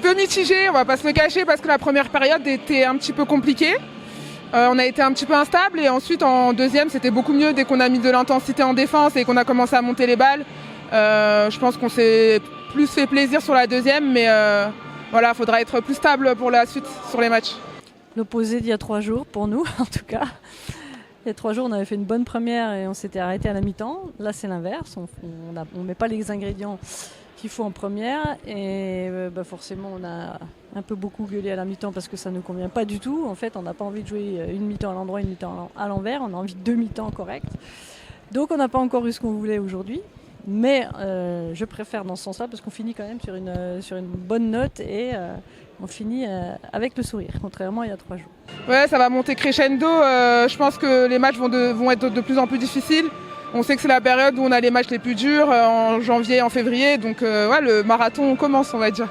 peu mitigé, on va pas se le cacher, parce que la première période était un petit peu compliquée. On a été un petit peu instable et ensuite en deuxième c'était beaucoup mieux dès qu'on a mis de l'intensité en défense et qu'on a commencé à monter les balles. Je pense qu'on s'est plus fait plaisir sur la deuxième, mais voilà, il faudra être plus stable pour la suite sur les matchs. L'opposé d'il y a 3 jours pour nous en tout cas. Il y a 3 jours on avait fait une bonne première et on s'était arrêté à la mi-temps. Là c'est l'inverse, on met pas les ingrédients qu'il faut en première et forcément on a un peu beaucoup gueulé à la mi-temps parce que ça ne nous convient pas du tout. En fait on n'a pas envie de jouer une mi-temps à l'endroit, une mi-temps à l'envers, on a envie de 2 mi-temps corrects. Donc on n'a pas encore eu ce qu'on voulait aujourd'hui, mais je préfère dans ce sens-là parce qu'on finit quand même sur une bonne note et on finit avec le sourire, contrairement à il y a 3 jours. Ouais, ça va monter crescendo, je pense que les matchs vont être de plus en plus difficiles. On sait que c'est la période où on a les matchs les plus durs, en janvier, en février, donc le marathon commence, on va dire.